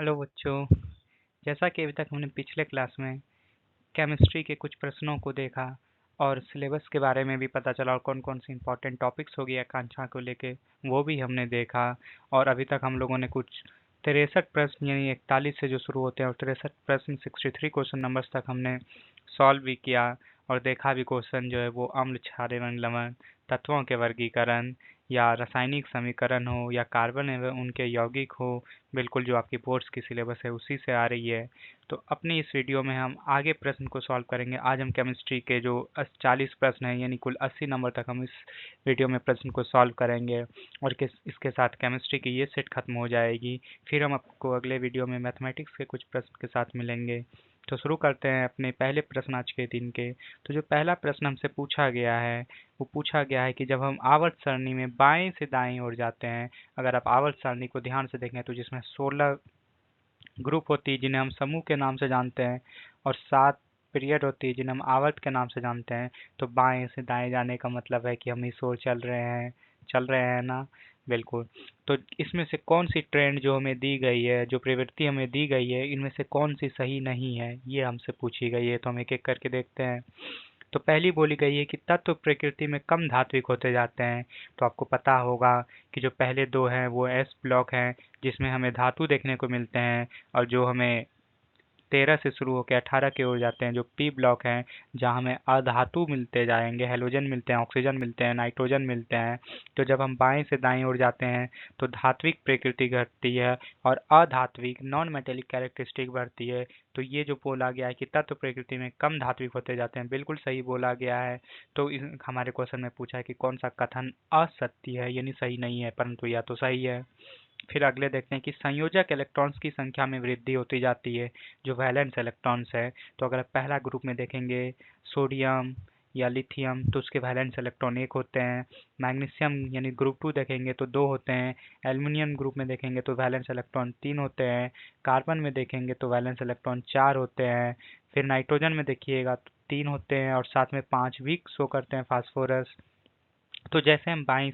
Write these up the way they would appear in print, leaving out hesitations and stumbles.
Hello बच्चों। जैसा कि अभी तक हमने पिछले क्लास में केमिस्ट्री के कुछ प्रश्नों को देखा और सिलेबस के बारे में भी पता चला और कौन कौन से इम्पोर्टेंट टॉपिक्स हो गई आकांक्षा को लेके वो भी हमने देखा। और अभी तक हम लोगों ने कुछ 63 प्रश्न यानी 41 से जो शुरू होते हैं और 63 प्रश्न 63 क्वेश्चन नंबर्स तक हमने सॉल्व भी किया और देखा भी क्वेश्चन जो है वो अम्ल क्षारीय एवं लवण तत्वों के वर्गीकरण या रासायनिक समीकरण हो या कार्बन एवं उनके यौगिक हो, बिल्कुल जो आपकी बोर्ड्स की सिलेबस है उसी से आ रही है। तो अपनी इस वीडियो में हम आगे प्रश्न को सॉल्व करेंगे। आज हम केमिस्ट्री के जो 40 प्रश्न हैं यानी कुल 80 नंबर तक हम इस वीडियो में प्रश्न को सॉल्व करेंगे और इसके साथ केमिस्ट्री की ये सेट खत्म हो जाएगी। फिर हम आपको अगले वीडियो में मैथमेटिक्स के कुछ प्रश्न के साथ मिलेंगे। तो शुरू करते हैं अपने पहले प्रश्न आज के दिन के। तो जो पहला प्रश्न हमसे पूछा गया है वो पूछा गया है कि जब हम आवर्त सारणी में बाएं से दाएं ओर जाते हैं, अगर आप आवर्त सारणी को ध्यान से देखें तो जिसमें 16 ग्रुप होती है जिन्हें हम समूह के नाम से जानते हैं और 7 पीरियड होती है जिन्हें हम आवर्त के नाम से जानते हैं। तो बाएं से दाएं जाने का मतलब है कि हम इस ओर चल रहे हैं ना। बिल्कुल। तो इसमें से कौन सी ट्रेंड जो हमें दी गई है, जो प्रवृत्ति हमें दी गई है, इनमें से कौन सी सही नहीं है, ये हमसे पूछी गई है। तो हम एक एक करके देखते हैं। तो पहली बोली गई है कि तत्व प्रकृति में कम धात्विक होते जाते हैं। तो आपको पता होगा कि जो पहले दो हैं वो एस ब्लॉक हैं जिसमें हमें धातु देखने को मिलते हैं, और जो हमें 13 से शुरू होकर 18 की ओर जाते हैं जो पी ब्लॉक हैं, जहाँ हमें अधातु मिलते जाएंगे, हेलोजन मिलते हैं, ऑक्सीजन मिलते हैं, नाइट्रोजन मिलते हैं। तो जब हम बाएं से दाएं ओर जाते हैं तो धात्विक प्रकृति घटती है और अधात्विक नॉन मेटेलिक कैरेक्टरिस्टिक बढ़ती है। तो ये जो बोला गया है कि तत्व प्रकृति में कम धात्विक होते जाते हैं, बिल्कुल सही बोला गया है। तो हमारे क्वेश्चन में पूछा है कि कौन सा कथन असत्य है यानी सही नहीं है, परंतु या तो सही है। फिर अगले देखते हैं कि संयोजक इलेक्ट्रॉन्स की संख्या में वृद्धि होती जाती है, जो वैलेंस इलेक्ट्रॉन्स है। तो अगर आप पहला ग्रुप में देखेंगे सोडियम या लिथियम तो उसके वैलेंस इलेक्ट्रॉन 1 होते हैं। मैग्नीशियम यानी ग्रुप 2 देखेंगे तो 2 होते हैं। एल्युमिनियम ग्रुप में देखेंगे तो वैलेंस इलेक्ट्रॉन 3 होते हैं। कार्बन में देखेंगे तो वैलेंस इलेक्ट्रॉन 4 होते हैं। फिर नाइट्रोजन में देखिएगा तो 3 होते हैं और साथ में 5 भी शो करते हैं फास्फोरस। तो जैसे हम बाएं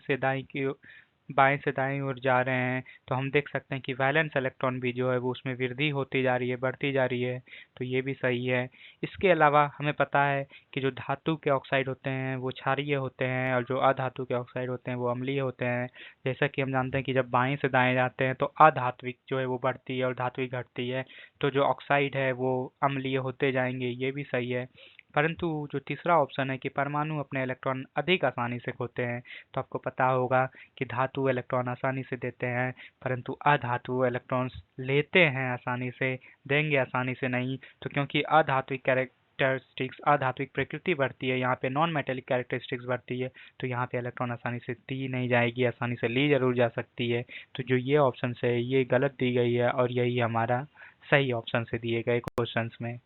से दाएं ओर जा रहे हैं तो हम देख सकते हैं कि वैलेंस इलेक्ट्रॉन भी जो है वो उसमें वृद्धि होती जा रही है, बढ़ती जा रही है। तो ये भी सही है। इसके अलावा हमें पता है कि जो धातु के ऑक्साइड होते हैं वो क्षारीय होते हैं और जो अधातु के ऑक्साइड होते हैं वो अम्लीय होते हैं। जैसा कि हम जानते हैं कि जब बाएं से दाएं जाते हैं तो अधात्विक जो है वो बढ़ती है और धात्विक घटती है। तो जो ऑक्साइड है वो अम्लीय होते जाएंगे, ये भी सही है। परंतु जो तीसरा ऑप्शन है कि परमाणु अपने इलेक्ट्रॉन अधिक आसानी से खोते हैं, तो आपको पता होगा कि धातु इलेक्ट्रॉन आसानी से देते हैं परंतु अधातु इलेक्ट्रॉन्स लेते हैं आसानी से, देंगे आसानी से नहीं। तो क्योंकि अधात्विक कैरेक्टरिस्टिक्स अधात्विक प्रकृति बढ़ती है, यहाँ पे नॉन मेटेलिक कैरेक्टरिस्टिक्स बढ़ती है, तो यहाँ पे इलेक्ट्रॉन आसानी से दी नहीं जाएगी, आसानी से ली जरूर जा सकती है। तो जो ये ऑप्शन है ये गलत दी गई है और यही हमारा सही ऑप्शन से दिए गए क्वेश्चन में।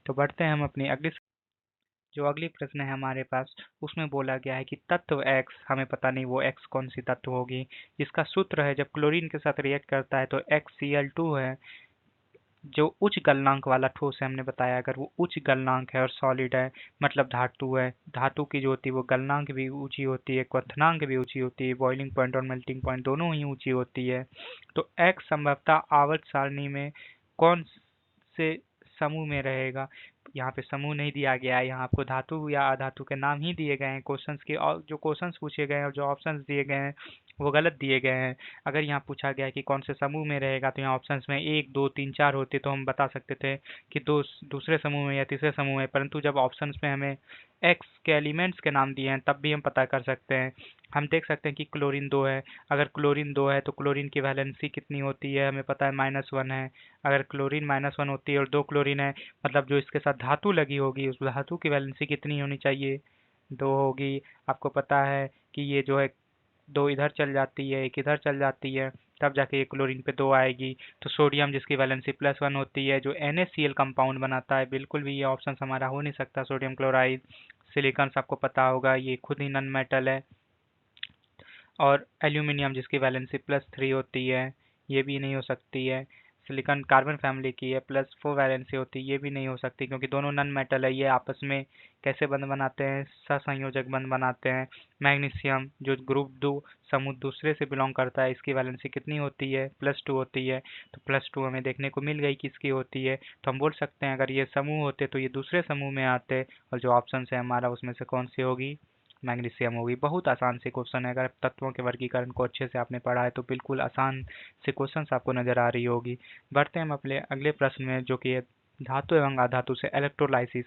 तो बढ़ते हैं हम अपनी अगली। जो अगली प्रश्न है हमारे पास उसमें बोला गया है कि तत्व एक्स, हमें पता नहीं वो एक्स कौन सी तत्व होगी, जिसका सूत्र है जब क्लोरीन के साथ रिएक्ट करता है तो XCl2 है। जो उच्च गलनांक वाला ठोस है, हमने बताया अगर वो उच्च गलनांक है और सॉलिड है मतलब धातु है। धातु की जो होती है वो गलनांक भी ऊंची होती है, क्वथनांक भी ऊंची होती है, बॉइलिंग पॉइंट और मेल्टिंग पॉइंट दोनों ही ऊंची होती है। तो एक्स संभवतः आवर्त सारणी में कौन से समूह में रहेगा। यहाँ पे समूह नहीं दिया गया है, यहाँ आपको धातु या अधातु के नाम ही दिए गए हैं क्वेश्चंस के, और जो क्वेश्चंस पूछे गए हैं और जो ऑप्शंस दिए गए हैं वो गलत दिए गए हैं। अगर यहाँ पूछा गया है कि कौन से समूह में रहेगा तो यहाँ ऑप्शंस में 1 2 3 4 होते तो हम बता सकते थे कि दूसरे समूह में या तीसरे समूह में, परंतु जब ऑप्शंस में हमें एक्स के एलिमेंट्स के नाम दिए हैं तब भी हम पता कर सकते हैं। हम देख सकते हैं कि क्लोरीन 2 है, अगर क्लोरीन 2 है तो क्लोरीन की वैलेंसी कितनी होती है, हमें पता है -1 है। अगर क्लोरीन -1 होती है और 2 क्लोरीन है मतलब जो इसके साथ धातु लगी होगी उस धातु की वैलेंसी कितनी होनी चाहिए, 2 होगी। आपको पता है कि ये जो है 2 इधर चल जाती है, 1 इधर चल जाती है, तब जाके ये क्लोरीन पे 2 आएगी। तो सोडियम जिसकी वैलेंसी +1 होती है जो NaCl कंपाउंड बनाता है, बिल्कुल भी ये ऑप्शन हमारा हो नहीं सकता। Sodium chloride. सिलिकॉन आपको पता होगा ये खुद ही नॉन मेटल है। और एल्यूमिनियम जिसकी वैलेंसी +3 होती है, ये भी नहीं हो सकती है। सिलिकॉन कार्बन फैमिली की है, प्लस 4 वैलेंसी होती है, ये भी नहीं हो सकती क्योंकि दोनों नन मेटल है। ये आपस में कैसे बंध बनाते हैं? सहसंयोजक बंध बनाते हैं। मैग्नीशियम जो ग्रुप 2 समूह दूसरे से बिलोंग करता है, इसकी वैलेंसी कितनी होती है? +2 होती है। तो +2 हमें देखने को मिल गई किसकी होती है। तो हम बोल सकते हैं अगर ये समूह होते तो ये दूसरे समूह में आते, और जो ऑप्शन है हमारा उसमें से कौन सी होगी? मैग्नीशियम होगी। बहुत आसान से क्वेश्चन है, अगर तत्वों के वर्गीकरण को अच्छे से आपने पढ़ा है तो बिल्कुल आसान से क्वेश्चन आपको नजर आ रही होगी। बढ़ते हैं हम अपने अगले प्रश्न में, जो कि है धातु एवं अधातु से इलेक्ट्रोलाइसिस।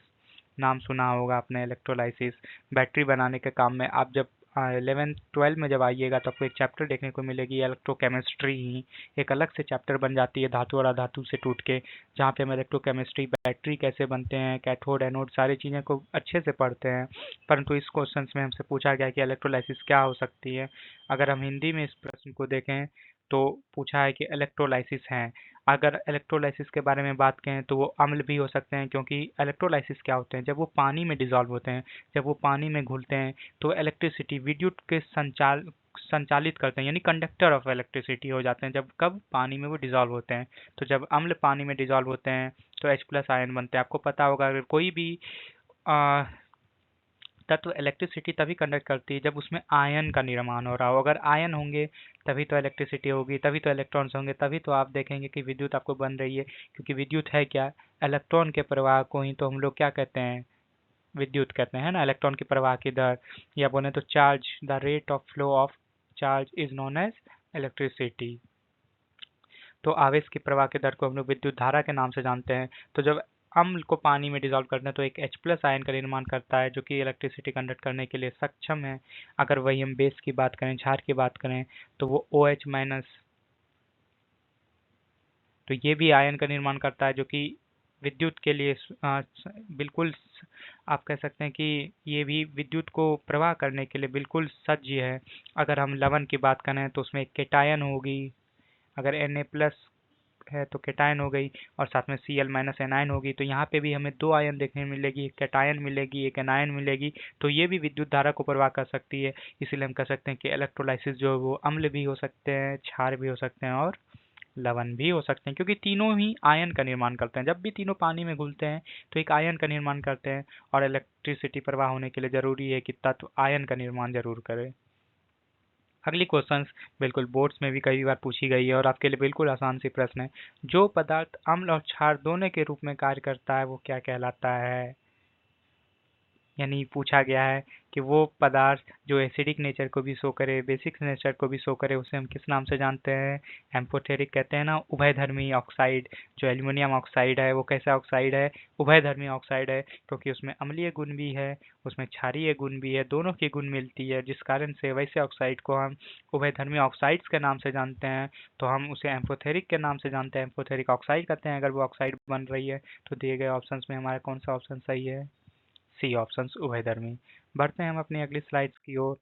नाम सुना होगा आपने इलेक्ट्रोलाइसिस। बैटरी बनाने के काम में आप जब 11th 12 में जब आइएगा तो आपको एक चैप्टर देखने को मिलेगी इलेक्ट्रोकेमिस्ट्री ही, एक अलग से चैप्टर बन जाती है धातु और अधातु से टूट के, जहाँ पे हम इलेक्ट्रोकेमिस्ट्री, बैटरी कैसे बनते हैं, कैथोड एनोड, सारी चीज़ें को अच्छे से पढ़ते हैं। परंतु इस क्वेश्चन में हमसे पूछा गया कि इलेक्ट्रोलाइसिस क्या हो सकती है। अगर हम हिंदी में इस प्रश्न को देखें तो पूछा है कि इलेक्ट्रोलाइसिस हैं। अगर इलेक्ट्रोलाइसिस के बारे में बात करें तो वो अम्ल भी हो सकते हैं, क्योंकि इलेक्ट्रोलाइसिस क्या होते हैं? जब वो पानी में डिजॉल्व होते हैं, जब वो पानी में घुलते हैं तो इलेक्ट्रिसिटी, विद्युत के संचालित करते हैं, यानी कंडक्टर ऑफ इलेक्ट्रिसिटी हो जाते हैं। जब कब? पानी में वो डिजॉल्व होते हैं। तो जब अम्ल पानी में डिजॉल्व होते हैं तो H+ आयन बनते हैं। आपको पता होगा अगर कोई भी आ, तत्व इलेक्ट्रिसिटी तभी कंडक्ट करती है जब उसमें आयन का निर्माण हो रहा हो। अगर आयन होंगे तभी तो इलेक्ट्रिसिटी होगी, तभी तो इलेक्ट्रॉन्स होंगे, तभी तो आप देखेंगे कि विद्युत आपको बन रही है। क्योंकि विद्युत है क्या? इलेक्ट्रॉन के प्रवाह को ही तो हम लोग क्या कहते हैं? विद्युत कहते हैं ना। इलेक्ट्रॉन की प्रवाह की दर, या बोले तो charge, the rate of flow of charge is known as electricity. तो आवेश की प्रवाह की दर को हम लोग विद्युत धारा के नाम से जानते हैं। तो जब अम्ल को पानी में डिजॉल्व करते हैं तो एक H+ आयन का निर्माण करता है, जो कि इलेक्ट्रिसिटी कंडक्ट करने के लिए सक्षम है। अगर वही हम बेस की बात करें, क्षार की बात करें, तो वो OH-, तो ये भी आयन का निर्माण करता है, जो कि विद्युत के लिए बिल्कुल आप कह सकते हैं कि ये भी विद्युत को प्रवाह करने के लिए बिल्कुल सज्ज है। अगर हम लवण की बात करें तो उसमें एक केटायन होगी। अगर Na+ है तो केटायन हो गई, और साथ में Cl- एनायन होगी। तो यहाँ पे भी हमें 2 आयन देखने मिलेगी, एक केटायन मिलेगी, एक एनायन मिलेगी। तो ये भी विद्युत धारा को प्रवाह कर सकती है। इसीलिए हम कह सकते हैं कि इलेक्ट्रोलाइसिस जो है वो अम्ल भी हो सकते हैं, क्षार भी हो सकते हैं, और लवण भी हो सकते हैं, क्योंकि तीनों ही आयन का निर्माण करते हैं। जब भी तीनों पानी में घुलते हैं तो एक आयन का निर्माण करते हैं, और इलेक्ट्रिसिटी प्रवाह होने के लिए जरूरी है कि तत्व आयन का निर्माण जरूर करे। अगली क्वेश्चंस बिल्कुल बोर्ड्स में भी कई बार पूछी गई है और आपके लिए बिल्कुल आसान सी प्रश्न है। जो पदार्थ अम्ल और क्षार दोनों के रूप में कार्य करता है वो क्या कहलाता है? यानी पूछा गया है कि वो पदार्थ जो एसिडिक नेचर को भी शो करे, बेसिक नेचर को भी शो करे, उसे हम किस नाम से जानते हैं? एम्फोटेरिक कहते हैं ना। उभयधर्मी ऑक्साइड, जो एल्युमिनियम ऑक्साइड है वो कैसा ऑक्साइड है? उभयधर्मी ऑक्साइड है, क्योंकि उसमें अम्लीय गुण भी है, उसमें क्षारीय गुण भी है, दोनों की गुण मिलती है, जिस कारण से वैसे ऑक्साइड को हम उभयधर्मी ऑक्साइड्स के नाम से जानते हैं। तो हम उसे एम्फोथेरिक के नाम से जानते हैं, एम्फोथेरिक ऑक्साइड कहते हैं अगर वो ऑक्साइड बन रही है। तो दिए गए ऑप्शन में हमारा कौन सा ऑप्शन सही है? सी ऑप्शन, उभयधर्मी। बढ़ते हैं हम अपनी अगली स्लाइड्स की ओर।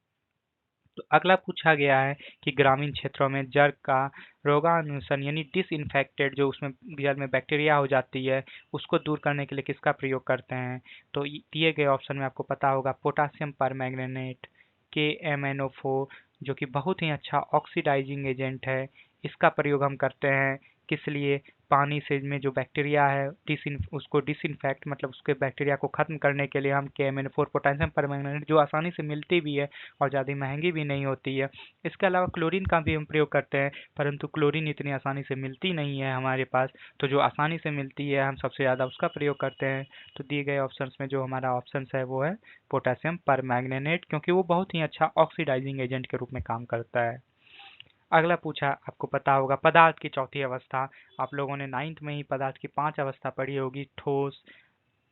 तो अगला पूछा गया है कि ग्रामीण क्षेत्रों में जल का रोगाणुशन, यानी डिसइंफेक्टेड, जो उसमें जल में बैक्टीरिया हो जाती है, उसको दूर करने के लिए किसका प्रयोग करते हैं? तो दिए गए ऑप्शन में आपको पता होगा पोटासियम परमैंगनेट, KMnO4, जो कि बहुत ही अच्छा ऑक्सीडाइजिंग एजेंट है। इसका प्रयोग हम करते हैं किस लिए? पानी से में जो बैक्टीरिया है उसको डिसइंफेक्ट, मतलब उसके बैक्टीरिया को खत्म करने के लिए हम KMnO4, पोटेशियम परमैंगनेट, जो आसानी से मिलती भी है और ज़्यादा महंगी भी नहीं होती है। इसके अलावा क्लोरीन का भी हम प्रयोग करते हैं, परंतु क्लोरीन इतनी आसानी से मिलती नहीं है हमारे पास। तो जो आसानी से मिलती है हम सबसे ज़्यादा उसका प्रयोग करते हैं। तो दिए गए ऑप्शन में जो हमारा ऑप्शन है वो है पोटेशियम परमैंगनेट, क्योंकि वो बहुत ही अच्छा ऑक्सीडाइजिंग एजेंट के रूप में काम करता है। अगला पूछा, आपको पता होगा पदार्थ की चौथी अवस्था। आप लोगों ने 9th में ही पदार्थ की 5 अवस्था पढ़ी होगी, ठोस,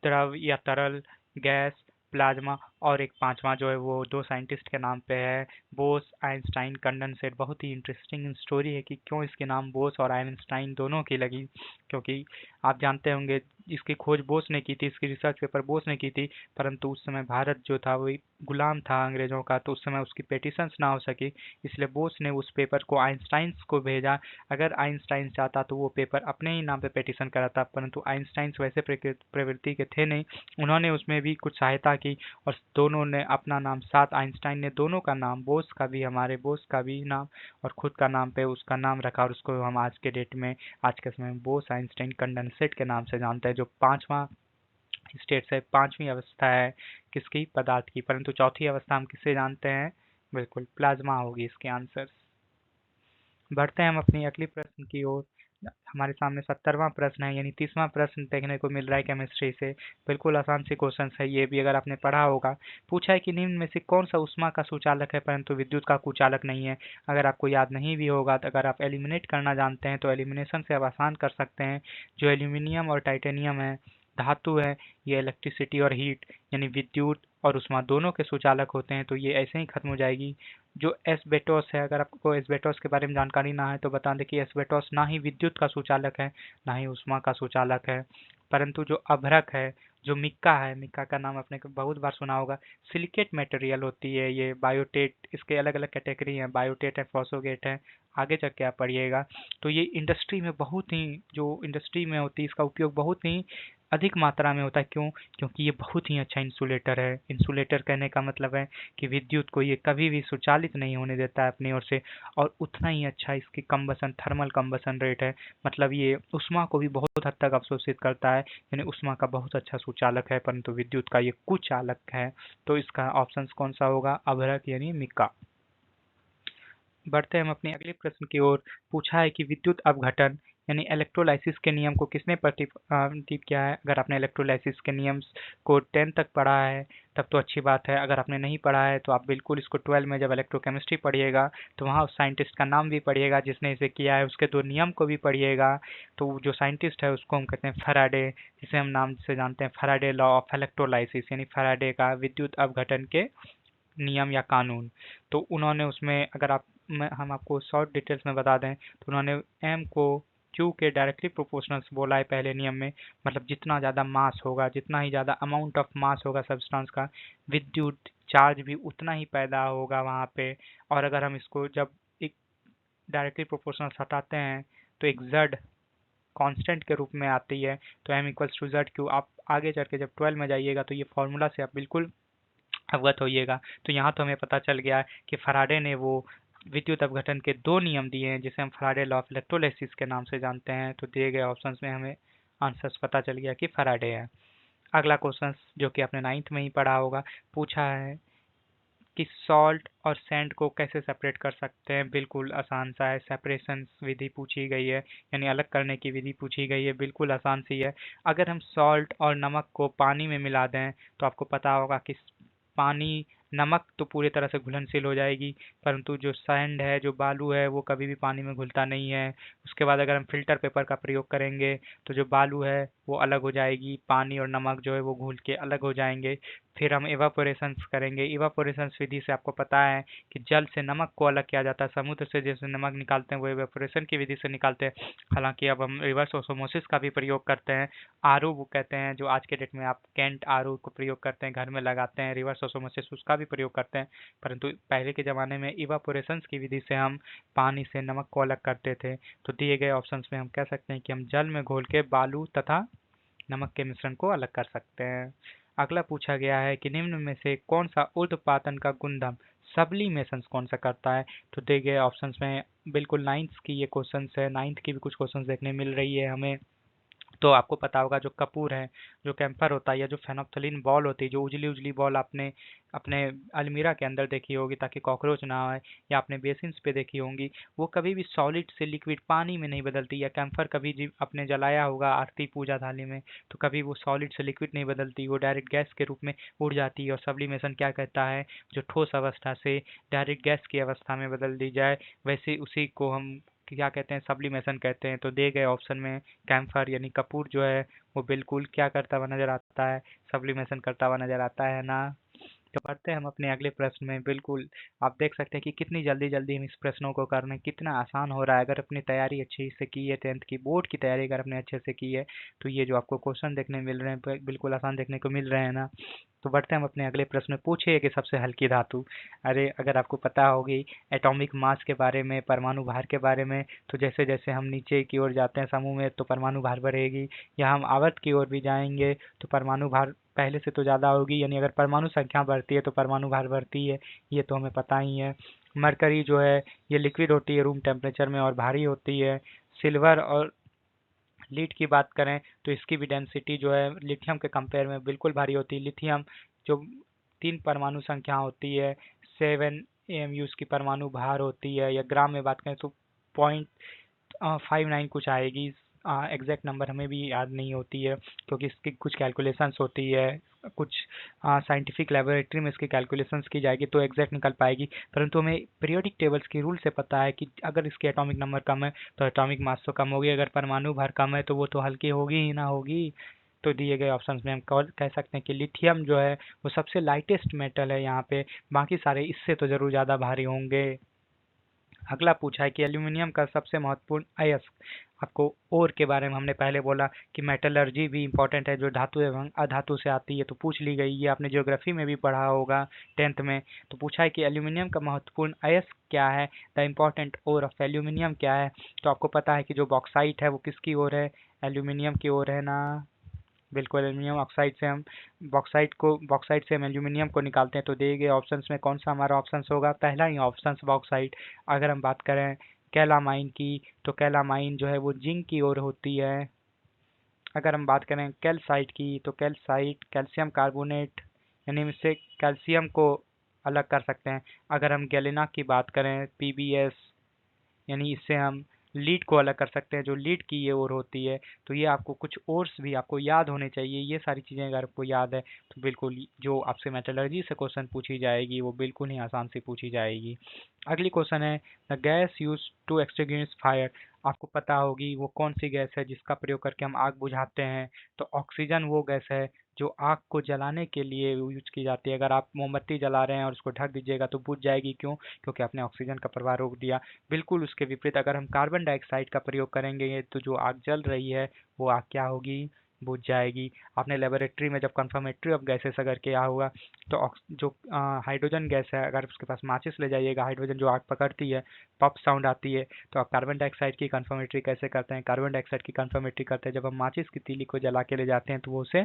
द्रव या तरल, गैस, प्लाज्मा, और एक पांचवा जो है वो 2 साइंटिस्ट के नाम पे है, बोस, आइंस्टाइन, कंडेंसेट। बहुत ही इंटरेस्टिंग स्टोरी है कि क्यों इसके नाम बोस और आइंस्टाइन दोनों की लगी। क्योंकि आप जानते होंगे इसकी खोज बोस ने की थी, इसकी रिसर्च पेपर बोस ने की थी, परंतु उस समय भारत जो था वही गुलाम था अंग्रेजों का, तो उस समय उसकी पेटिशंस ना हो सकी, इसलिए बोस ने उस पेपर को आइंस्टाइंस को भेजा। अगर आइंस्टाइन चाहता तो वो पेपर अपने ही नाम पे पेटिशन कराता, परंतु आइंस्टाइन वैसे प्रवृत्ति के थे नहीं। उन्होंने उसमें भी कुछ सहायता की और दोनों ने अपना नाम साथ, आइंस्टाइन ने दोनों का नाम, बोस का भी, हमारे बोस का भी नाम और खुद का नाम पे उसका नाम रखा, और उसको हम आज के डेट में, आज के समय में बोस आइंस्टाइन कंडेंसेट के नाम से जानते हैं, जो पांचवा स्टेट है, पांचवी अवस्था है किसकी, पदार्थ की। परंतु चौथी अवस्था हम किससे जानते हैं, बिल्कुल प्लाज्मा होगी इसके आंसर। बढ़ते हैं हम अपनी अगली प्रश्न की ओर। हमारे सामने 70वां प्रश्न है, यानी 30वां प्रश्न देखने को मिल रहा है केमिस्ट्री से। बिल्कुल आसान सी क्वेश्चन है ये भी, अगर आपने पढ़ा होगा। पूछा है कि निम्न में से कौन सा ऊष्मा का सुचालक है परंतु विद्युत का कुचालक नहीं है। अगर आपको याद नहीं भी होगा, तो अगर आप एलिमिनेट करना जानते हैं तो एलिमिनेशन से आप आसान कर सकते हैं। जो एल्यूमिनियम और टाइटेनियम है, धातु है, ये इलेक्ट्रिसिटी और हीट यानी विद्युत और उष्मा दोनों के सुचालक होते हैं, तो ये ऐसे ही खत्म हो जाएगी। जो एस्बेटोस है, अगर आपको एस्बेटोस के बारे में जानकारी ना है तो बता दें कि एस्बेटोस ना ही विद्युत का सुचालक है, ना ही उष्मा का सुचालक है। परंतु जो अभ्रक है, जो मिक्का है, मिक्का का नाम आपने बहुत बार सुना होगा, सिलिकेट मटेरियल होती है ये, बायोटेट, इसके अलग अलग कैटेगरी हैं, बायोटेट है, फॉस्फोगेट है, आगे चल के आप पढ़िएगा। तो ये इंडस्ट्री में बहुत ही, जो इंडस्ट्री में होती है, इसका उपयोग बहुत ही अधिक मात्रा में होता है। क्यों? क्योंकि ये बहुत ही अच्छा इंसुलेटर है। इंसुलेटर कहने का मतलब है कि विद्युत को ये कभी भी सुचालित नहीं होने देता है अपनी ओर से, और उतना ही अच्छा इसकी कंबसन, थर्मल कंबसन रेट है। मतलब ये उष्मा को भी बहुत हद तक अवशोषित करता है, यानी उष्मा का बहुत अच्छा सुचालक है, परंतु विद्युत का ये कुचालक है। तो इसका ऑप्शन कौन सा होगा, अभ्रक यानी मिक्का। बढ़ते हैं हम अपनी अगले प्रश्न की ओर। पूछा है कि विद्युत अपघटन यानी इलेक्ट्रोलाइसिस के नियम को किसने प्रतिपादित किया है। अगर आपने इलेक्ट्रोलाइसिस के नियम को 10 तक पढ़ा है तब तो अच्छी बात है। अगर आपने नहीं पढ़ा है तो आप बिल्कुल इसको 12 में जब इलेक्ट्रोकेमिस्ट्री पढ़िएगा तो वहाँ उस साइंटिस्ट का नाम भी पढ़िएगा जिसने इसे किया है, उसके 2 नियम को भी पढ़िएगा। तो जो साइंटिस्ट है उसको हम कहते हैं फैराडे, जिसे हम नाम से जानते हैं फैराडे लॉ ऑफ इलेक्ट्रोलाइसिस, यानी फैराडे का विद्युत अपघटन के नियम या कानून। तो उन्होंने उसमें, अगर आप हम आपको शॉर्ट डिटेल्स में बता दें तो उन्होंने एम को क्यू के डायरेक्टली प्रोपोर्शनल्स बोला है पहले नियम में। मतलब जितना ज़्यादा मास होगा, जितना ही ज़्यादा अमाउंट ऑफ मास होगा सब्सटेंस का, विद्युत चार्ज भी उतना ही पैदा होगा वहाँ पे। और अगर हम इसको जब एक डायरेक्टली प्रोपोर्शनल्स हटाते हैं तो एक जेड कांस्टेंट के रूप में आती है। तो m equals to z q. आप आगे चल के जब 12 में जाइएगा तो ये फॉर्मूला से आप बिल्कुल अवगत होइएगा। तो यहाँ तो हमें पता चल गया कि फैराडे ने वो विद्युत अपघटन के 2 नियम दिए हैं जिसे हम फैराडे लॉ ऑफ इलेक्ट्रोलाइसिस के नाम से जानते हैं। तो दिए गए ऑप्शंस में हमें आंसर्स पता चल गया कि फैराडे है। अगला क्वेश्चन जो कि आपने 9th में ही पढ़ा होगा, पूछा है कि सॉल्ट और सैंड को कैसे सेपरेट कर सकते हैं। बिल्कुल आसान सा है, सेपरेशन विधि पूछी गई है, यानी अलग करने की विधि पूछी गई है, बिल्कुल आसान सी है। अगर हम सॉल्ट और नमक को पानी में मिला दें तो आपको पता होगा कि पानी, नमक तो पूरी तरह से घुलनशील हो जाएगी, परंतु जो सैंड है, जो बालू है, वो कभी भी पानी में घुलता नहीं है। उसके बाद अगर हम फिल्टर पेपर का प्रयोग करेंगे तो जो बालू है वो अलग हो जाएगी, पानी और नमक जो है वो घुल के अलग हो जाएंगे। फिर हम इवापोरेशंस करेंगे। इवापोरेशंस विधि से आपको पता है कि जल से नमक को अलग किया जाता है, समुद्र से जैसे नमक निकालते हैं वो इवापोरेशन की विधि से निकालते हैं। हालांकि अब हम रिवर्स ऑस्मोसिस का भी प्रयोग करते हैं। आरओ वो कहते हैं, जो आज के डेट में आप कैंट आरओ को प्रयोग करते हैं, घर में लगाते हैं, रिवर्स ऑस्मोसिस उसका भी प्रयोग करते हैं। परंतु पहले के ज़माने में इवापोरेशंस की विधि से हम पानी से नमक को अलग करते थे। तो दिए गए ऑप्शंस में हम कह सकते हैं कि हम जल में घोल के बालू तथा नमक के मिश्रण को अलग कर सकते हैं। अगला पूछा गया है कि निम्न में से कौन सा ऊर्ध्वपातन का गुणधर्म सब्लिमेशन कौन सा करता है। तो दिए गए ऑप्शंस में बिल्कुल 9th की ये क्वेश्चंस है, 9th की भी कुछ क्वेश्चंस देखने मिल रही है हमें। तो आपको पता होगा जो कपूर है, जो कैम्फर होता है, या जो फेनोप्थलीन बॉल होती है, जो उजली उजली बॉल आपने अपने अलमीरा के अंदर देखी होगी ताकि कॉकरोच ना आए, या आपने बेसिन्स पे देखी होंगी, वो कभी भी सॉलिड से लिक्विड पानी में नहीं बदलती। या कैम्फर कभी आपने जलाया होगा आरती पूजा थाली में, तो कभी वो सॉलिड से लिक्विड नहीं बदलती, वो डायरेक्ट गैस के रूप में उड़ जाती है। और सब्लिमेशन क्या कहता है, जो ठोस अवस्था से डायरेक्ट गैस की अवस्था में बदल दी जाए, वैसे उसी को हम क्या कहते हैं, सब्लिमेशन कहते हैं। तो दिए गए ऑप्शन में कैम्फर यानी कपूर जो है वो बिल्कुल क्या करता हुआ नजर आता है, सब्लिमेशन करता हुआ नजर आता है ना। तो बढ़ते हैं हम अपने अगले प्रश्न में। बिल्कुल आप देख सकते हैं कि कितनी जल्दी जल्दी हम इस प्रश्नों को कर रहे हैं, कितना आसान हो रहा है। अगर अपनी तैयारी अच्छे से की है, 10th की बोर्ड की तैयारी अगर आपने अच्छे से की है, तो ये जो आपको क्वेश्चन देखने मिल रहे हैं बिल्कुल आसान देखने को मिल रहे हैं ना। तो बढ़ते हैं हम अपने अगले प्रश्न में। पूछिए कि सबसे हल्की धातु। अरे अगर आपको पता होगी एटॉमिक मास के बारे में, परमाणु भार के बारे में, तो जैसे जैसे हम नीचे की ओर जाते हैं समूह में तो परमाणु भार बढ़ेगी, या हम आवर्त की ओर भी जाएंगे तो परमाणु भार पहले से तो ज़्यादा होगी, यानी अगर परमाणु संख्या बढ़ती है तो परमाणु भार बढ़ती है, ये तो हमें पता ही है। मरकरी जो है ये लिक्विड होती है रूम टेम्परेचर में और भारी होती है। सिल्वर और लीड की बात करें तो इसकी भी डेंसिटी जो है लिथियम के कंपेयर में बिल्कुल भारी होती है। लिथियम जो 3 परमाणु संख्या होती है, 7 AMU उसकी परमाणु भार होती है, या ग्राम में बात करें तो 0.59 कुछ आएगी। एग्जैक्ट नंबर हमें भी याद नहीं होती है, क्योंकि इसकी कुछ कैलकुलेशंस होती है, कुछ साइंटिफिक लेबोरेटरी में इसकी कैलकुलेशंस की जाएगी तो एग्जैक्ट निकल पाएगी। परंतु हमें पीरियोडिक टेबल्स की रूल से पता है कि अगर इसकी एटॉमिक नंबर कम है तो एटॉमिक मास तो कम होगी, अगर परमाणु भार कम है तो वो तो हल्की होगी ही ना होगी। तो दिए गए ऑप्शंस में हम कह सकते हैं कि लिथियम जो है वो सबसे लाइटेस्ट मेटल है यहाँ पे, बाकी सारे इससे तो जरूर ज़्यादा भारी होंगे। अगला पूछा है कि एल्यूमिनियम का सबसे महत्वपूर्ण अयस्क। आपको ओर के बारे में हमने पहले बोला कि मेटलर्जी भी इंपॉर्टेंट है, जो धातु एवं अधातु से आती है, तो पूछ ली गई। ये आपने ज्योग्राफी में भी पढ़ा होगा 10th में। तो पूछा है कि एल्यूमिनियम का महत्वपूर्ण अयस्क क्या है, the important ore of aluminium क्या है। तो आपको पता है कि जो बॉक्साइट है वो किसकी ओर है, एल्यूमिनियम की ओर है ना। बिल्कुल, एल्यूमिनियम ऑक्साइड से हम बॉक्साइट से हम एल्यूमिनियम को निकालते हैं। तो दिए गए ऑप्शंस में कौन सा हमारा ऑप्शंस होगा, पहला ही ऑप्शंस बॉक्साइट। अगर हम बात करें कैलामाइन की तो कैलामाइन जो है वो जिंक की ओर होती है। अगर हम बात करें कैल्साइट की तो कैल्साइट कैल्शियम कार्बोनेट, यानी हम इससे कैल्शियम को अलग कर सकते हैं। अगर हम गैलेना की बात करें PbS, यानी इससे हम लीड को अलग कर सकते हैं, जो लीड की ये ओर होती है। तो ये आपको कुछ ओर्स भी आपको याद होने चाहिए, ये सारी चीज़ें अगर आपको याद है तो बिल्कुल जो आपसे मेटलर्जी से क्वेश्चन पूछी जाएगी वो बिल्कुल ही आसान से पूछी जाएगी। अगली क्वेश्चन है the gas use to extinguish fire. आपको पता होगी वो कौन सी गैस है जिसका प्रयोग करके हम आग बुझाते हैं। तो ऑक्सीजन वो गैस है जो आग को जलाने के लिए यूज की जाती है। अगर आप मोमबत्ती जला रहे हैं और उसको ढक दीजिएगा तो बुझ जाएगी, क्यों? क्योंकि आपने ऑक्सीजन का प्रवाह रोक दिया। बिल्कुल उसके विपरीत अगर हम कार्बन डाइऑक्साइड का प्रयोग करेंगे तो जो आग जल रही है वो आग क्या होगी, बुझ जाएगी। आपने लेबोरेटरी में जब कंफर्मेटरी ऑफ गैसेस अगर किया होगा तो जो हाइड्रोजन गैस है, अगर उसके पास माचिस ले जाइएगा, हाइड्रोजन जो आग पकड़ती है, पप साउंड आती है। तो आप कार्बन डाइऑक्साइड की कंफर्मेटरी कैसे करते हैं, कार्बन डाइऑक्साइड की कंफर्मेटरी करते हैं जब हम माचिस की तीली को जला के ले जाते हैं तो वो उसे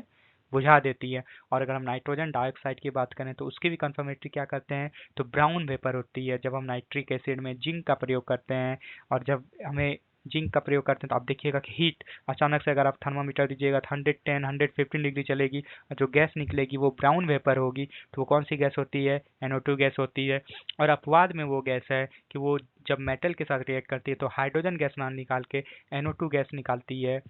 बुझा देती है। और अगर हम नाइट्रोजन डाइऑक्साइड की बात करें तो उसकी भी कंफर्मेटरी क्या करते हैं, तो ब्राउन वेपर होती है जब हम नाइट्रिक एसिड में जिंक का प्रयोग करते हैं। और जब हमें जिंक का प्रयोग करते हैं तो आप देखिएगा कि हीट अचानक से अगर आप थर्मामीटर दीजिएगा तो 110 115 डिग्री चलेगी और जो गैस निकलेगी वो ब्राउन वेपर होगी। तो वो कौन सी गैस होती है, NO2 गैस होती है। और अपवाद में वो गैस है कि वो जब मेटल के साथ रिएक्ट करती है तो हाइड्रोजन गैस ना निकाल के NO2 गैस निकालती है,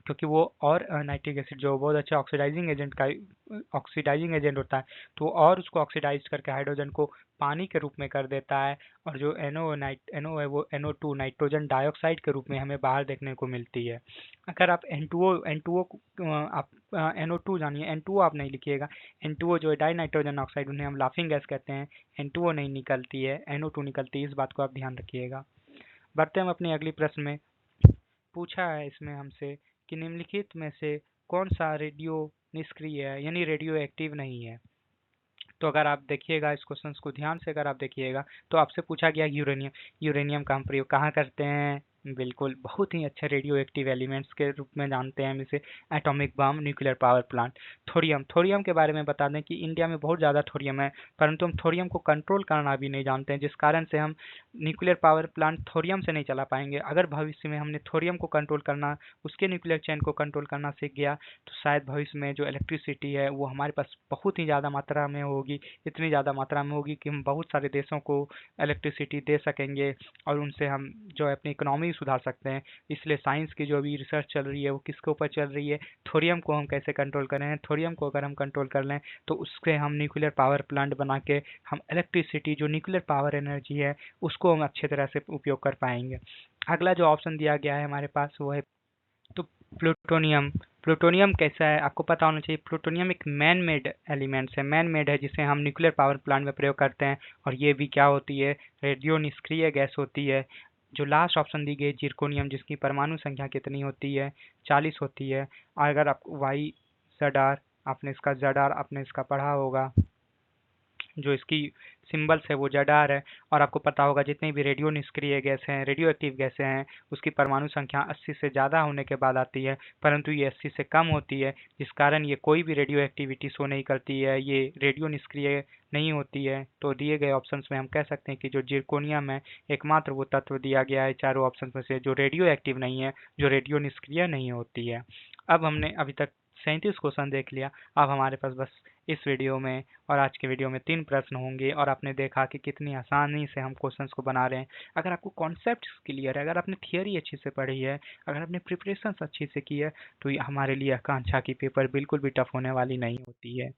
क्योंकि वो और नाइट्रिक एसिड जो बहुत अच्छा ऑक्सीडाइजिंग एजेंट होता है, तो और उसको ऑक्सीडाइज करके हाइड्रोजन को पानी के रूप में कर देता है। और जो NO है वो NO2 नाइट्रोजन डाइऑक्साइड के रूप में हमें बाहर देखने को मिलती है। अगर आप N2O आप NO2 जानिए, N2O आप नहीं लिखिएगा। N2O जो है डाई नाइट्रोजन ऑक्साइड, उन्हें हम लाफिंग गैस कहते हैं। N2O नहीं निकलती है, NO2 निकलती है, इस बात को आप ध्यान रखिएगा। बढ़ते हम अपनी अगली प्रश्न में। पूछा है इसमें हमसे कि निम्नलिखित में से कौन सा रेडियो निष्क्रिय है, यानी रेडियो एक्टिव नहीं है। तो अगर आप देखिएगा इस क्वेश्चन को ध्यान से, अगर आप देखिएगा तो आपसे पूछा गया यूरेनियम। यूरेनियम का हम प्रयोग कहाँ करते हैं, बिल्कुल बहुत ही अच्छे रेडियो एक्टिव एलिमेंट्स के रूप में जानते हैं हम इसे, atomic bomb, nuclear power plant. Thorium के बारे में बता दें कि इंडिया में बहुत ज़्यादा थोरियम है, परंतु हम थोरियम को कंट्रोल करना भी नहीं जानते हैं, जिस कारण से हम न्यूक्लियर पावर प्लांट थोरियम से नहीं चला पाएंगे। अगर भविष्य में हमने थोरियम को कंट्रोल करना, उसके न्यूक्लियर चेन को कंट्रोल करना सीख गया तो शायद भविष्य में जो इलेक्ट्रिसिटी है वो हमारे पास बहुत ही ज़्यादा मात्रा में होगी, इतनी ज़्यादा मात्रा में होगी कि हम बहुत सारे देशों को इलेक्ट्रिसिटी दे सकेंगे और उनसे हम जो है अपनी इकोनॉमी सुधार सकते हैं। इसलिए साइंस की जो अभी रिसर्च चल रही है वो किसके ऊपर चल रही है, थोरियम को हम कैसे कंट्रोल करें। थोरियम को अगर हम कंट्रोल कर लें तो उससे हम न्यूक्लियर पावर प्लांट बना के हम इलेक्ट्रिसिटी जो न्यूक्लियर पावर एनर्जी है उसको हम अच्छे तरह से उपयोग कर पाएंगे। अगला जो ऑप्शन दिया गया है हमारे पास वो है तो प्लूटोनियम। प्लूटोनियम कैसा है आपको पता होना चाहिए। प्लूटोनियम एक मैन मेड एलिमेंट्स है, मैन मेड है, जिसे हम न्यूक्लियर पावर प्लांट में प्रयोग करते हैं। और ये भी क्या होती है, रेडियो निष्क्रिय गैस होती है। जो लास्ट ऑप्शन दी गई जिरकोनियम, जिसकी परमाणु संख्या कितनी होती है, 40 होती है। और अगर आप वाई जडार आपने इसका पढ़ा होगा, जो इसकी सिंबल्स है वो Zr है। और आपको पता होगा जितनी भी रेडियो निष्क्रिय गैस हैं, रेडियो एक्टिव गैसें हैं, उसकी परमाणु संख्या 80 से ज़्यादा होने के बाद आती है, परंतु ये 80 से कम होती है, जिस कारण ये कोई भी रेडियो एक्टिविटी शो नहीं करती है, ये रेडियो निष्क्रिय नहीं होती है। तो दिए गए ऑप्शंस में हम कह सकते हैं कि जो जिरकोनियम है, एकमात्र वो तत्व दिया गया है चारों ऑप्शंस में से जो रेडियो एक्टिव नहीं है, जो रेडियो निष्क्रिय नहीं होती है। अब हमने अभी तक 37 क्वेश्चन देख लिया। अब हमारे पास बस इस वीडियो में और आज के वीडियो में 3 प्रश्न होंगे और आपने देखा कि कितनी आसानी से हम क्वेश्चंस को बना रहे हैं। अगर आपको कॉन्सेप्ट्स क्लियर है, अगर आपने थियरी अच्छी से पढ़ी है, अगर आपने प्रिपरेशंस अच्छी से की है, तो ये हमारे लिए आकांक्षा की पेपर बिल्कुल भी टफ होने वाली नहीं होती है।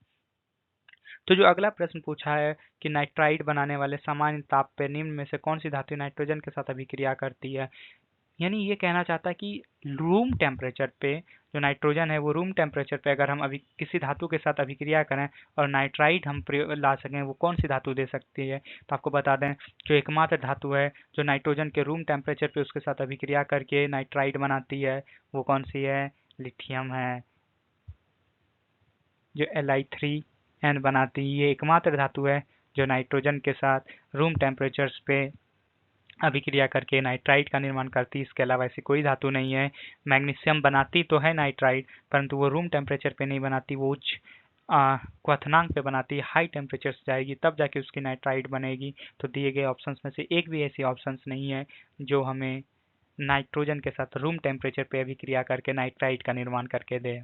तो जो अगला प्रश्न पूछा है कि नाइट्राइड बनाने वाले सामान्य ताप पे निम्न में से कौन सी धातु नाइट्रोजन के साथ अभिक्रिया करती है। यानी ये कहना चाहता है कि रूम टेम्परेचर पे जो नाइट्रोजन है वो रूम टेम्परेचर पे अगर हम अभी किसी धातु के साथ अभिक्रिया करें और नाइट्राइड हम ला सकें, वो कौन सी धातु दे सकती है। तो आपको बता दें जो एकमात्र धातु है जो नाइट्रोजन के रूम टेम्परेचर पे उसके साथ अभिक्रिया करके नाइट्राइड बनाती है, वो कौन सी है, लिथियम है, जो Li3n बनाती है। ये एकमात्र धातु है जो नाइट्रोजन के साथ रूम टेम्परेचर्स पे अभिक्रिया करके नाइट्राइड का निर्माण करती है। इसके अलावा ऐसी कोई धातु नहीं है। मैग्नीशियम बनाती तो है नाइट्राइड, परंतु वो रूम टेम्परेचर पे नहीं बनाती, वो उच्च क्वथनांक पे बनाती है, हाई टेम्परेचर से जाएगी तब जाके उसकी नाइट्राइड बनेगी। तो दिए गए ऑप्शंस में से एक भी ऐसी ऑप्शंस नहीं है जो हमें नाइट्रोजन के साथ रूम टेम्परेचर पे अभिक्रिया करके नाइट्राइड का निर्माण करके दे।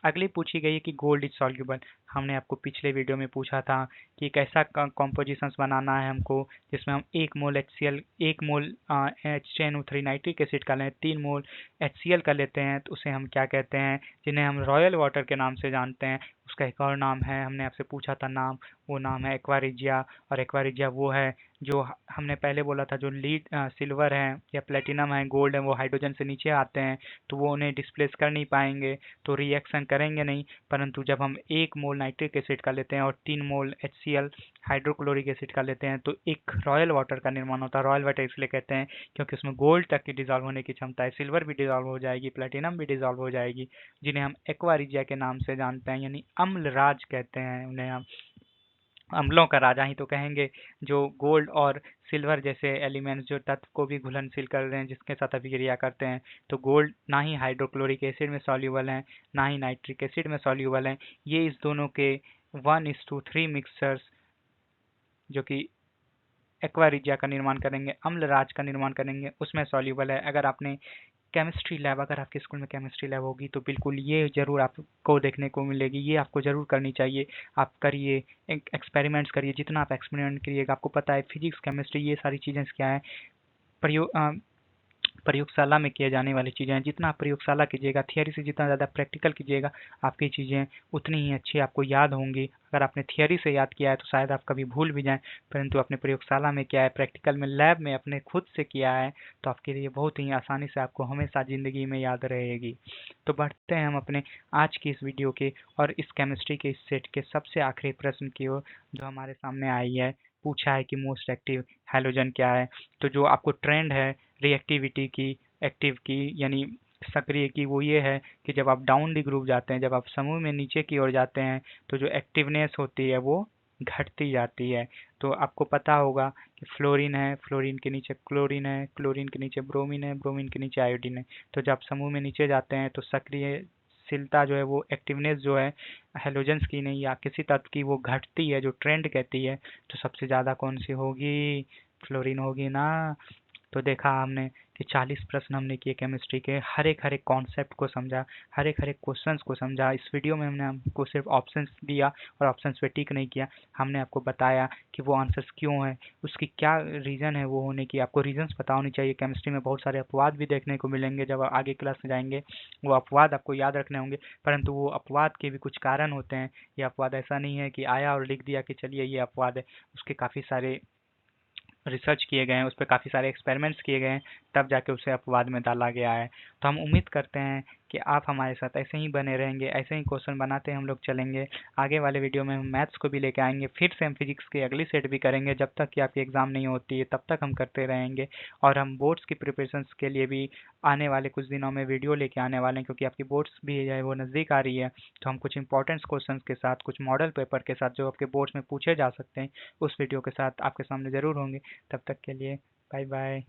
अगली पूछी गई है कि गोल्ड इज सॉल्युबल। हमने आपको पिछले वीडियो में पूछा था कि एक ऐसा कॉम्पोजिशंस बनाना है हमको जिसमें हम 1 मोल HCl 1 मोल HNO3 नाइट्रिक एसिड का लें, 3 मोल HCl का लेते हैं, तो उसे हम क्या कहते हैं, जिन्हें हम रॉयल वाटर के नाम से जानते हैं। उसका एक और नाम है, हमने आपसे पूछा था नाम, वो नाम है एक्वा रिजिया। और एक्वा रिजिया वो है जो हमने पहले बोला था जो लीड सिल्वर है या प्लेटिनम है, गोल्ड है, वो हाइड्रोजन से नीचे आते हैं तो वो उन्हें डिस्प्लेस कर नहीं पाएंगे, तो रिएक्शन करेंगे नहीं। परंतु जब हम 1 मोल नाइट्रिक एसिड का लेते हैं और 3 मोल HCl हाइड्रोक्लोरिक एसिड का लेते हैं तो एक रॉयल वाटर का निर्माण होता है। रॉयल वाटर इसलिए कहते हैं क्योंकि उसमें गोल्ड तक की डिजॉल्व होने की क्षमता है, सिल्वर भी डिजॉल्व हो जाएगी, प्लेटिनम भी डिजॉल्व हो जाएगी, जिन्हें हम एक्वा रिजिया के नाम से जानते हैं, यानी अम्ल राज कहते हैं उन्हें हम। अम्लों का राजा ही तो कहेंगे, जो गोल्ड और सिल्वर जैसे एलिमेंट्स जो तत्व को भी घुलनशील कर रहे हैं, जिसके साथ अभिक्रिया करते हैं। तो गोल्ड ना ही हाइड्रोक्लोरिक एसिड में सॉल्यूबल है, ना ही नाइट्रिक एसिड में सॉल्यूबल है। ये इस दोनों के 1:3 मिक्सचर्स जो कि एक्वा रिजिया का निर्माण करेंगे, अम्ल राज का निर्माण करेंगे, उसमें सॉल्यूबल है। अगर आपने केमिस्ट्री लैब, अगर आपके स्कूल में केमिस्ट्री लैब होगी तो बिल्कुल ये ज़रूर आपको देखने को मिलेगी, ये आपको ज़रूर करनी चाहिए। आप करिए, एक्सपेरिमेंट्स करिए, जितना आप एक्सपेरिमेंट करिएगा आपको पता है फिजिक्स केमिस्ट्री ये सारी चीज़ें क्या है, प्रयोग प्रयोगशाला में किए जाने वाली चीज़ें हैं। जितना आप प्रयोगशाला कीजिएगा, थियरी से जितना ज़्यादा प्रैक्टिकल कीजिएगा, आपकी चीज़ें उतनी ही अच्छी आपको याद होंगी। अगर आपने थियरी से याद किया है तो शायद आप कभी भूल भी जाएं, परंतु अपने प्रयोगशाला में किया है, प्रैक्टिकल में, लैब में अपने खुद से किया है, तो आपके लिए बहुत ही आसानी से आपको हमेशा ज़िंदगी में याद रहेगी। तो बढ़ते हैं हम अपने आज की इस वीडियो के और इस केमिस्ट्री के इस सेट के सबसे आखिरी प्रश्न की ओर, जो हमारे सामने आई है। पूछा है कि मोस्ट एक्टिव हैलोजन क्या है। तो जो आपको ट्रेंड है रिएक्टिविटी की, एक्टिव की यानी सक्रिय की, वो ये है कि जब आप डाउन दी ग्रुप जाते हैं, जब आप समूह में नीचे की ओर जाते हैं, तो जो एक्टिवनेस होती है वो घटती जाती है। तो आपको पता होगा कि फ्लोरीन है, फ्लोरीन के नीचे क्लोरीन है, क्लोरीन के नीचे ब्रोमीन है, ब्रोमीन के नीचे आयोडीन है। तो जब समूह में नीचे जाते हैं तो सक्रियशीलता जो है वो, एक्टिवनेस जो है हेलोजेंस की नहीं या किसी तत्व की, वो घटती है, जो ट्रेंड कहती है। तो सबसे ज़्यादा कौन सी होगी, फ्लोरीन होगी ना। तो देखा हमने कि 40 प्रश्न हमने किए केमिस्ट्री के, हर एक कॉन्सेप्ट को समझा, हर एक क्वेश्चंस को समझा। इस वीडियो में हमने आपको सिर्फ ऑप्शंस दिया और ऑप्शंस पे टिक नहीं किया। हमने आपको बताया कि वो आंसर्स क्यों है, उसकी क्या रीज़न है वो होने की। आपको रीजंस पता होनी चाहिए। केमिस्ट्री में बहुत सारे अपवाद भी देखने को मिलेंगे, जब आप आगे क्लास में जाएंगे वो अपवाद आपको याद रखने होंगे, परंतु वो अपवाद के भी कुछ कारण होते हैं। ये अपवाद ऐसा नहीं है कि आया और लिख दिया कि चलिए ये अपवाद है, उसके काफ़ी सारे रिसर्च किए गए हैं, उस पर काफ़ी सारे एक्सपेरिमेंट्स किए गए हैं, तब जाके उसे अपवाद में डाला गया है। तो हम उम्मीद करते हैं कि आप हमारे साथ ऐसे ही बने रहेंगे, ऐसे ही क्वेश्चन बनाते हम लोग चलेंगे। आगे वाले वीडियो में हम मैथ्स को भी लेके आएंगे, फिर से हम फिजिक्स की अगली सेट भी करेंगे। जब तक कि आपकी एग्ज़ाम नहीं होती है तब तक हम करते रहेंगे। और हम बोर्ड्स की प्रिपरेशंस के लिए भी आने वाले कुछ दिनों में वीडियो लेके आने वाले हैं, क्योंकि आपकी बोर्ड्स भी है वो नज़दीक आ रही है। तो हम कुछ इंपॉर्टेंट क्वेश्चन के साथ, कुछ मॉडल पेपर के साथ जो आपके बोर्ड्स में पूछे जा सकते हैं, उस वीडियो के साथ आपके सामने ज़रूर होंगे। तब तक के लिए बाय बाय।